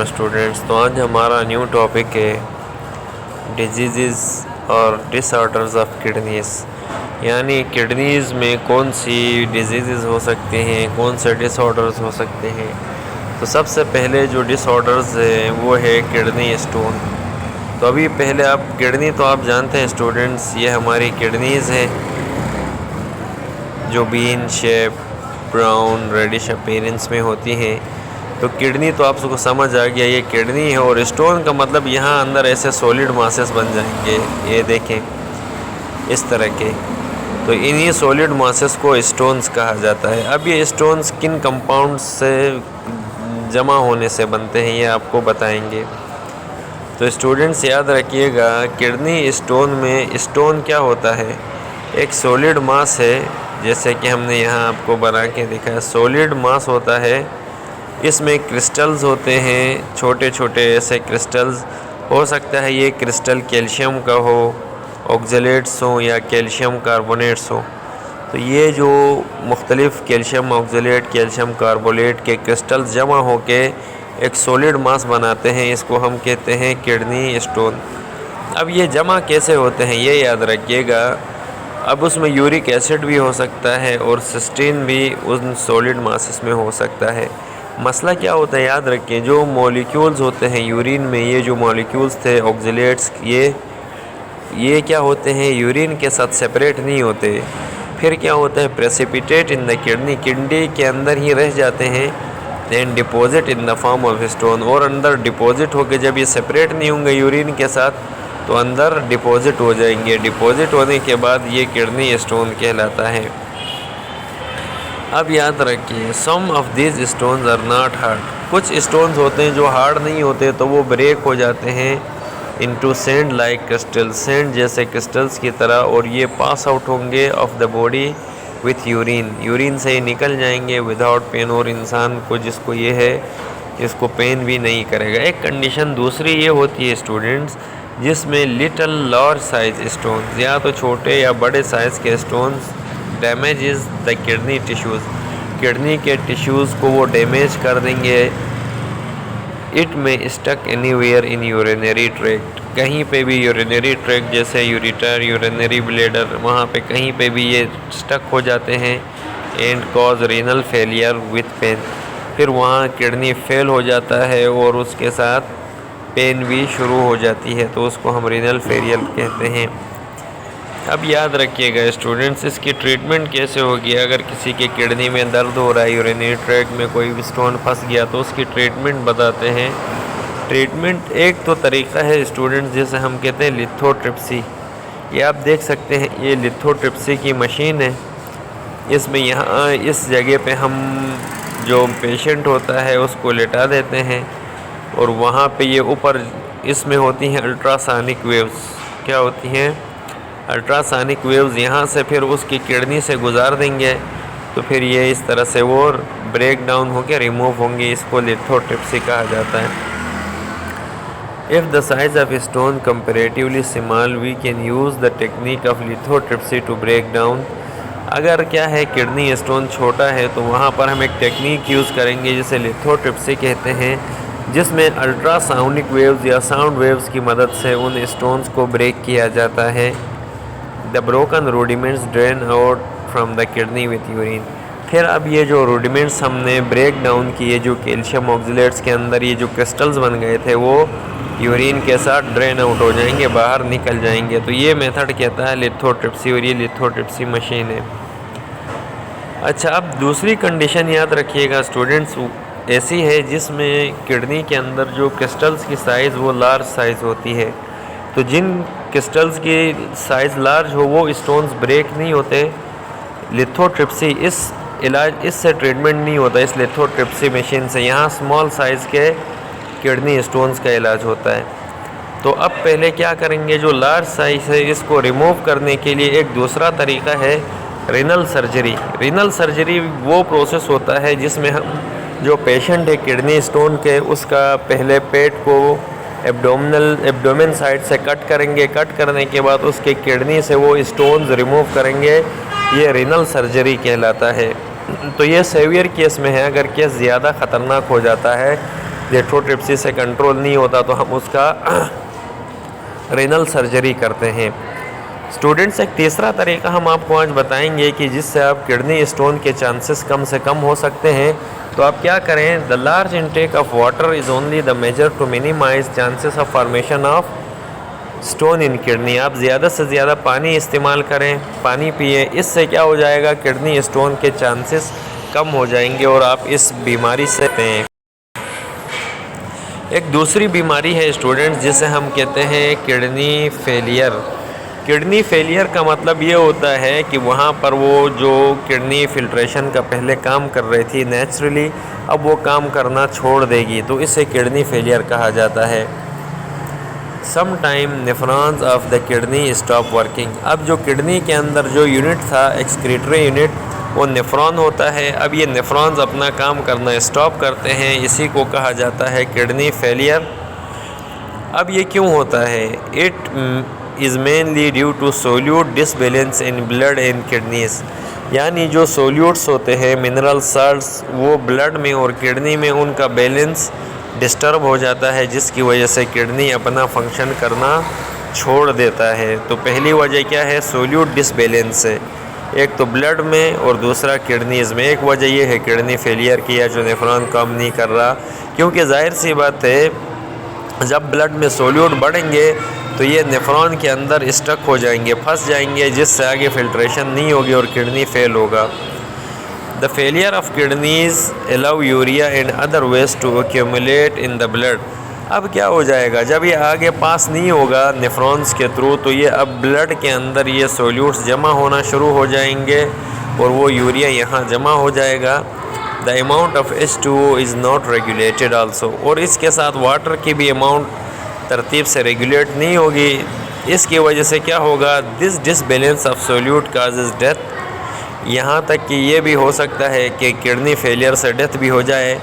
Students. तो आज हमारा न्यू टॉपिक है डिजीज़ और डिसऑर्डर्स ऑफ किडनीज़, यानी किडनीज़ में कौन सी डिजीज़ हो सकते हैं, कौन से डिसऑर्डर्स हो सकते हैं। तो सबसे पहले जो डिसऑर्डर्स है वो है किडनी स्टोन। तो अभी पहले आप किडनी तो आप जानते हैं स्टूडेंट्स, ये हमारी किडनीज़ है जो bean shape, brown, reddish appearance में होती हैं। तो किडनी तो आप सबको समझ आ गया, ये किडनी है। और स्टोन का मतलब यहाँ अंदर ऐसे सॉलिड मासेस बन जाएंगे, ये देखें इस तरह के। तो इन्हीं सॉलिड मासेस को स्टोन्स कहा जाता है। अब ये स्टोन्स किन कंपाउंड से जमा होने से बनते हैं ये आपको बताएंगे। तो स्टूडेंट्स याद रखिएगा, किडनी स्टोन में स्टोन क्या होता है, एक सॉलिड मास है, जैसे कि हमने यहाँ आपको बना के दिखाया। सॉलिड मास होता है, इसमें क्रिस्टल्स होते हैं, छोटे छोटे ऐसे क्रिस्टल्स। हो सकता है ये क्रिस्टल कैल्शियम का हो, ऑक्जेलेट्स हो या कैल्शियम कार्बोनेट्स हो। तो ये जो मुख्तलिफ़ कैल्शियम ऑक्जेलेट, कैल्शियम कार्बोनेट के क्रिस्टल्स जमा होके एक सॉलिड मास बनाते हैं, इसको हम कहते हैं किडनी स्टोन। अब ये जमा कैसे होते हैं ये याद रखिएगा। अब उसमें यूरिक एसिड भी हो सकता है और सिस्टीन भी उन सॉलिड मासेस में हो सकता है। मसला क्या होता है याद रखें, जो मॉलिक्यूल्स होते हैं यूरिन में, ये जो मॉलिक्यूल्स थे ऑक्जेलेट्स, ये क्या होते हैं, यूरिन के साथ सेपरेट नहीं होते। फिर क्या होता है, प्रेसिपिटेट इन द किडनी के अंदर ही रह जाते हैं, and deposit in the form of stone. और अंदर डिपॉजिट होकर जब ये सेपरेट नहीं होंगे यूरिन के साथ तो अंदर डिपॉजिट हो जाएंगे। डिपॉजिट होने के बाद ये किडनी स्टोन कहलाता है। अब याद रखिए, some of these stones are not hard. कुछ स्टोन्स होते हैं जो हार्ड नहीं होते, तो वो ब्रेक हो जाते हैं into sand like crystal, sand जैसे क्रिस्टल्स की तरह, और ये पास आउट होंगे of the body with urine से ही निकल जाएंगे विदाउट पेन। और इंसान को जिसको ये है इसको पेन भी नहीं करेगा। एक कंडीशन दूसरी ये होती है स्टूडेंट्स, जिसमें लिटल लार्ज साइज स्टोन्स, या तो छोटे या बड़े साइज़ के stones damage is the kidney tissues, kidney के टिश्यूज़ को वो डैमेज कर देंगे। It may stuck anywhere in urinary tract, कहीं पे भी यूरिनरी ट्रैक्ट जैसे यूरिटर, यूरिनरी ब्लैडर, वहाँ पे कहीं पे भी ये स्टक हो जाते हैं। And cause renal failure with pain, फिर वहाँ किडनी फेल हो जाता है और उसके साथ पेन भी शुरू हो जाती है, तो उसको हम रीनल फेलियर कहते हैं। अब याद रखिएगा स्टूडेंट्स, इसकी ट्रीटमेंट कैसे होगी। अगर किसी के किडनी में दर्द हो रहा है, यूरिनरी ट्रैक्ट में कोई स्टोन फंस गया, तो उसकी ट्रीटमेंट बताते हैं। ट्रीटमेंट एक तो तरीक़ा है स्टूडेंट्स, जिसे हम कहते हैं लिथोट्रिप्सी। ये आप देख सकते हैं, ये लिथोट्रिप्सी की मशीन है। इसमें यहाँ इस जगह पे हम जो पेशेंट होता है उसको लेटा देते हैं, और वहाँ पे ये ऊपर इसमें होती हैं अल्ट्रासोनिक वेव्स। क्या होती हैं, अल्ट्रासोनिक वेव्स यहाँ से फिर उसकी किडनी से गुजार देंगे, तो फिर ये इस तरह से वो ब्रेक डाउन होकर रिमूव होंगे। इसको लिथोट्रिप्सी कहा जाता है। If the size of stone comparatively small, we can use the technique of lithotripsy to break down. अगर क्या है, किडनी स्टोन छोटा है, तो वहाँ पर हम एक टेक्निक यूज़ करेंगे जिसे लिथोट्रिप्सी कहते हैं, जिसमें अल्ट्रासोनिक वेव्स या साउंड वेव्स की मदद से उन स्टोन्स को ब्रेक किया जाता है। The broken rudiments drain out from the kidney with urine. फिर अब ये जो रूडिमेंट्स हमने ब्रेक डाउन किए, जो कैल्शियम ऑक्जेलेट्स के अंदर ये जो क्रिस्टल्स बन गए थे, वो यूरिन के साथ ड्रेन आउट हो जाएंगे, बाहर निकल जाएंगे। तो ये मेथड कहता है लिथोट्रिप्सी, और ये लिथोट्रिप्सी मशीन है। अच्छा, अब दूसरी कंडीशन याद रखिएगा स्टूडेंट्स, ऐसी है जिसमें किडनी के अंदर जो क्रिस्टल्स की साइज़ वो लार्ज साइज़ होती है। तो जिन क्रिस्टल्स की साइज़ लार्ज हो वो स्टोन्स ब्रेक नहीं होते। लिथोट्रिप्सी इससे ट्रीटमेंट नहीं होता, इस लिथोट्रिप्सी मशीन से। यहाँ स्मॉल साइज़ के किडनी स्टोन्स का इलाज होता है। तो अब पहले क्या करेंगे, जो लार्ज साइज़ है इसको रिमूव करने के लिए एक दूसरा तरीका है रीनल सर्जरी। रीनल सर्जरी वो प्रोसेस होता है जिसमें हम जो पेशेंट है किडनी स्टोन के, उसका पहले पेट को एब्डोमेन साइड से कट करेंगे। कट करने के बाद उसके किडनी से वो स्टोन्स रिमूव करेंगे, ये रीनल सर्जरी कहलाता है। तो ये सेवियर केस में है। अगर केस ज़्यादा ख़तरनाक हो जाता है लिथोट्रिप्सी से कंट्रोल नहीं होता तो हम उसका रेनल सर्जरी करते हैं। स्टूडेंट्स, एक तीसरा तरीका हम आपको आज बताएंगे कि जिससे आप किडनी स्टोन के चांसेस कम से कम हो सकते हैं। तो आप क्या करें, the large intake of water is only the major to minimize chances of formation of stone in kidney. आप ज़्यादा से ज़्यादा पानी इस्तेमाल करें, पानी पिए, इससे क्या हो जाएगा, किडनी स्टोन के चांसेस कम हो जाएंगे और आप इस बीमारी से हैं। एक दूसरी बीमारी है स्टूडेंट्स जिसे हम कहते हैं किडनी फेलियर। किडनी फेलियर का मतलब ये होता है कि वहाँ पर वो जो किडनी फिल्ट्रेशन का पहले काम कर रही थी नेचुरली, अब वो काम करना छोड़ देगी, तो इसे किडनी फेलियर कहा जाता है। Sometime nephrons of the kidney stop working. अब जो किडनी के अंदर जो यूनिट था, एक्सक्रीटरी यूनिट, वो नेफ्रॉन होता है। अब ये नेफ्रॉन्स अपना काम करना स्टॉप करते हैं, इसी को कहा जाता है किडनी फेलियर। अब ये क्यों होता है? It is mainly due to solute disbalance in blood and kidneys. यानी जो सोल्यूट्स होते हैं, मिनरल साल्ट्स, वो ब्लड में और किडनी में उनका बैलेंस डिस्टर्ब हो जाता है, जिसकी वजह से किडनी अपना फंक्शन करना छोड़ देता है। तो पहली वजह क्या है? सोल्यूट डिसबैलेंस है, एक तो ब्लड में और दूसरा किडनीज़ में। एक वजह ये है किडनी फेलियर की, या जो नेफ्रॉन काम नहीं कर रहा, क्योंकि जाहिर सी बात है जब ब्लड में सोल्यूट बढ़ेंगे तो ये नेफ्रॉन के अंदर स्टक हो जाएंगे, फंस जाएंगे, जिससे आगे फिल्ट्रेशन नहीं होगी और किडनी फेल होगा। The failure of kidneys allow urea and other waste to accumulate in the blood. अब क्या हो जाएगा, जब ये आगे पास नहीं होगा नेफ्रॉन्स के थ्रू, तो ये अब ब्लड के अंदर ये सोल्यूट्स जमा होना शुरू हो जाएंगे और वो यूरिया यहाँ जमा हो जाएगा। The amount of H2O is not regulated also. और इसके साथ वाटर की भी अमाउंट तरतीब से रेगुलेट नहीं होगी। इसकी वजह से क्या होगा, this disbalance of solute causes death. यहाँ तक कि ये भी हो सकता है कि किडनी फेलियर से डेथ भी हो जाए।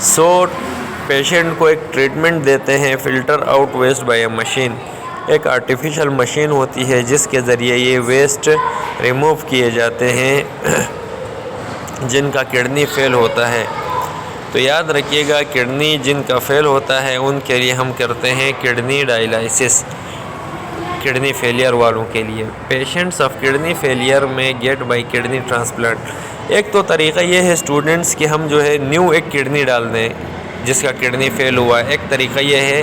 सो पेशेंट को एक ट्रीटमेंट देते हैं, filter out waste by a machine. एक आर्टिफिशियल मशीन होती है जिसके ज़रिए ये वेस्ट रिमूव किए जाते हैं जिनका किडनी फेल होता है। तो याद रखिएगा, किडनी जिनका फेल होता है उनके लिए हम करते हैं किडनी डायलिसिस, किडनी फेलियर वालों के लिए। पेशेंट्स ऑफ किडनी फेलियर में गेट बाय किडनी ट्रांसप्लांट। एक तो तरीका ये है स्टूडेंट्स कि हम जो है न्यू एक किडनी डाल दें जिसका किडनी फेल हुआ है। एक तरीका ये है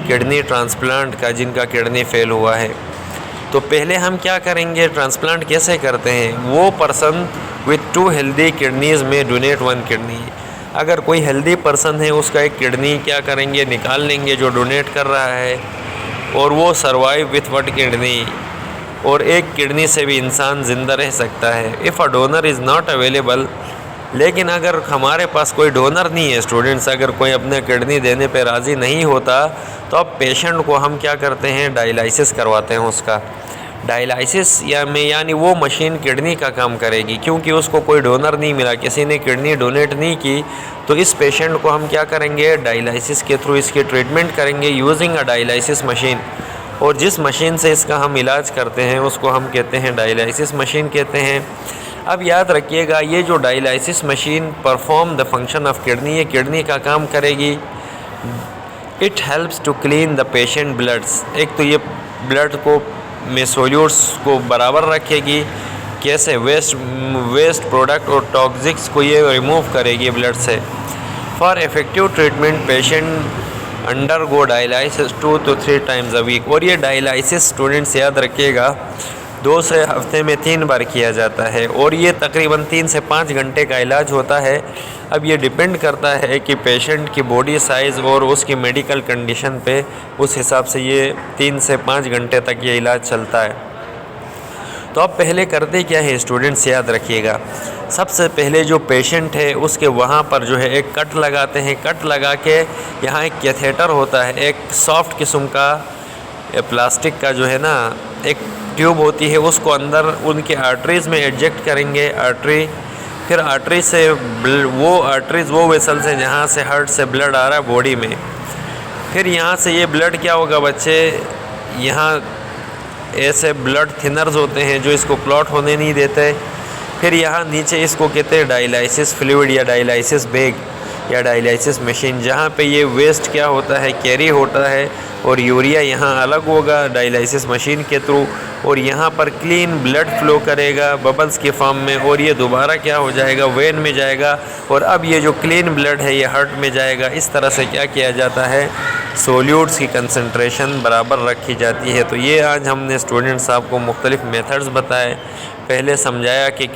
किडनी ट्रांसप्लांट का, जिनका किडनी फेल हुआ है। तो पहले हम क्या करेंगे, ट्रांसप्लांट कैसे करते हैं, वो पर्सन विथ 2 हेल्दी किडनीज़ में डोनेट 1 किडनी। अगर कोई हेल्दी पर्सन है उसका एक किडनी क्या करेंगे, निकाल लेंगे जो डोनेट कर रहा है, और वो सर्वाइव विथ 1 किडनी। और एक किडनी से भी इंसान ज़िंदा रह सकता है if a donor is not available. लेकिन अगर हमारे पास कोई डोनर नहीं है स्टूडेंट्स, अगर कोई अपने किडनी देने पे राज़ी नहीं होता, तो अब पेशेंट को हम क्या करते हैं, डायलिसिस करवाते हैं उसका। डायलिसिस यानी वो मशीन किडनी का काम करेगी, क्योंकि उसको कोई डोनर नहीं मिला, किसी ने किडनी डोनेट नहीं की। तो इस पेशेंट को हम क्या करेंगे, डायलिसिस के थ्रू इसकी ट्रीटमेंट करेंगे यूजिंग अ डायलिसिस मशीन। और जिस मशीन से इसका हम इलाज करते हैं उसको हम कहते हैं डायलिसिस मशीन कहते हैं। अब याद रखिएगा, ये जो dialysis machine perform the function of kidney, ये किडनी का काम करेगी। It helps to clean the patient bloods. एक तो ये ब्लड को में सोल्यूट्स को बराबर रखेगी, कैसे, वेस्ट प्रोडक्ट और टॉक्सिक्स को ये रिमूव करेगी ब्लड से। For effective treatment patient undergo dialysis 2 to 3 times a week। और ये डायलिसिस स्टूडेंट्स याद रखिएगा 2 से हफ्ते में 3 बार किया जाता है, और ये तकरीबन 3 से 5 घंटे का इलाज होता है। अब ये डिपेंड करता है कि पेशेंट की बॉडी साइज़ और उसकी मेडिकल कंडीशन पे, उस हिसाब से ये 3 से 5 घंटे तक ये इलाज चलता है। तो अब पहले करते क्या है स्टूडेंट्स, याद रखिएगा, सबसे पहले जो पेशेंट है उसके वहाँ पर जो है एक कट लगाते हैं। कट लगा के यहाँ एक कैथेटर होता है, एक सॉफ्ट किस्म का प्लास्टिक का जो है ना एक ट्यूब होती है, उसको अंदर उनके आर्टरीज़ में एडजेक्ट करेंगे। आर्टरी, फिर आर्टरी से वो वेसल्स हैं जहाँ से हार्ट से ब्लड आ रहा है बॉडी में। फिर यहाँ से ये ब्लड क्या होगा बच्चे, यहाँ ऐसे ब्लड थिनर्स होते हैं जो इसको क्लॉट होने नहीं देते। फिर यहाँ नीचे इसको कहते हैं डायलिसिस फ्लूइड या डायलिसिस बैग। या डायलिसिस मशीन, जहाँ पे ये वेस्ट क्या होता है कैरी होता है और यूरिया यहाँ अलग होगा डायलिसिस मशीन के थ्रू, और यहाँ पर क्लीन ब्लड फ्लो करेगा बबल्स के फॉर्म में, और ये दोबारा क्या हो जाएगा वेन में जाएगा, और अब ये जो क्लीन ब्लड है ये हार्ट में जाएगा। इस तरह से क्या किया जाता है, सोल्यूट्स की कंसंट्रेशन बराबर रखी जाती है। तो ये आज हमने स्टूडेंट्स आपको मुख्तलिफ मेथड्स बताए, पहले समझाया कि